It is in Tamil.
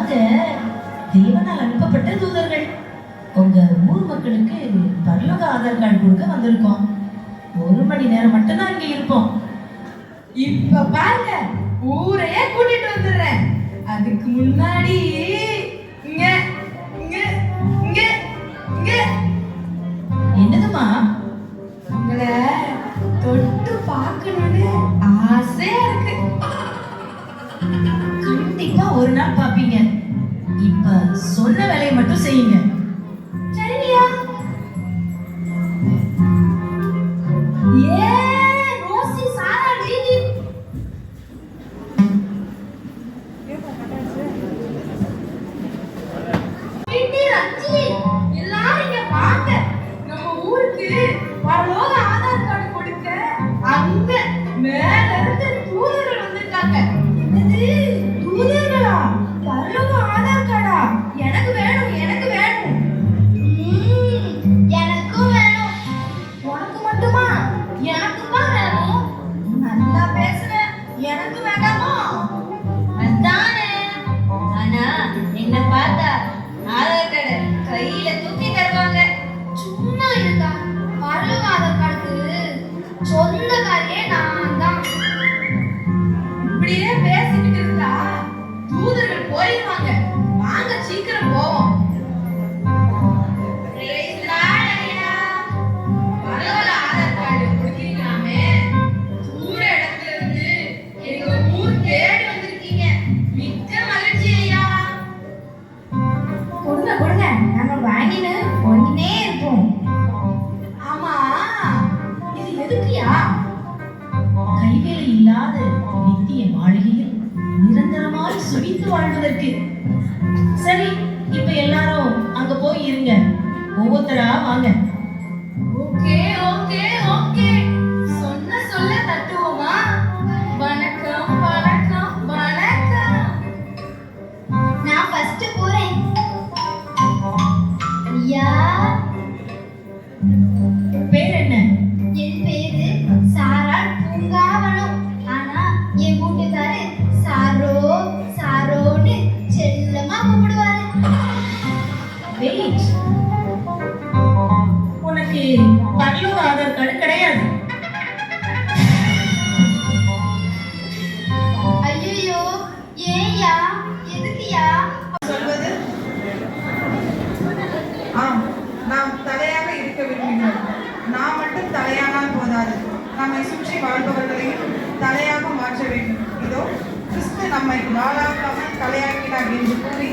நாங்க தேவனால் அனுப்பப்பட்ட தூதர்கள். உங்க ஊர் மக்களுக்கு பரலோக ஆதார் கார்டு கொடுக்க வந்திருக்கோம். 1 மணி நேரம் மட்டும்தான் இங்க இருப்போம். இப்ப பாருங்க, ஊரையே கூட்டிட்டு வந்துடுறேன். அதுக்கு முன்னாடி இங்க இங்க இங்க இங்க என்னதுமா? உங்களை தொட்டு பார்க்கணும்னு ஆசையா இருக்கு. கண்டிப்பா ஒரு நாள் பாப்பீங்க. இப்ப சொன்ன வேலையை மட்டும் செய்யுங்க. சரியா? ஏ ரோசி, சாரா, டீடி. டீடி, ரஞ்சினி, எல்லாரும் இங்க வாங்க. நம்ம ஊருக்கு பரலோக ஆதார் கார்டு கொடுக்க அங்க மேல இருந்து தூதர்கள் வந்திருக்காங்க. என்னது, தூதர்களா? பரலோக ஆதார் கார்டா? எனக்கு வேணும், எனக்கு வேணும். எனக்கும் வேணும். உனக்கு மட்டுமா? எனக்குமா வேணும். நல்லா பேசுற. எனக்கு வேண்டாமா? அதானே. ஆனா என்ன பார்த்தா ஆதார் கார்டு கையில தூக்கி தருவாங்க. சும்மா இருக்கா? பரலோக ஆதார் கார்டுக்கு சொந்தக்காரியே நான் தான். இப்படியே பேசிக்கிட்டு இருந்தா தூதர்கள் போயிடுவாங்க. வாங்க சீக்கிரம் போவோம். பரலோக ஆதார் கார்டு கொடுக்கிறீங்களாமே, தூர இடத்துல இருந்து எங்க ஊர் தேடி வந்திருக்கீங்க. மிக்க மகிழ்ச்சி ஐயா. கொடுங்க கொடுங்க, நாங்க வாங்கினே இருப்போம். ஆமா, இது எதுக்குயா? கைவேலை இல்லாத நித்திய மாளிகையில் நிரந்தரமாய் சுகித்து வாழ்வதற்கு. சரி, இப்ப எல்லாரும் அங்க போய் இருங்க. ஒவ்வொருத்தரா வாங்க. ஓகே ஓகே ஓகே, சொன்ன சொல்ல தட்டுவோமா? வணக்கம் வணக்கம் வணக்கம். நான் ஃபர்ஸ்ட் போறேன். ஐயா, பேர் என்ன? என் பேரு சாரா பூங்காவனம். ஆனா என் வீட்டுக்காரு சாரோ சாரோன்னு செல்லமா கூப்பிடுவாரு. வெயிட். உனக்கு பரலோக ஆதார் கார்டு கிடையாது. ஐயோ, ஏயா? எதுக்குயா சொல்வது? ஆம், நாம் தலையாக இருக்க விரும்புகிறோம். நாம் மட்டும் தலையானால் போதாது, நம்மை சுற்றி வாழ்பவர்களையும் தலையாக மாற்ற வேண்டும். இதோ கிறிஸ்து நம்மை வாழாக்காமல் தலையாக்கினார் என்று கூறி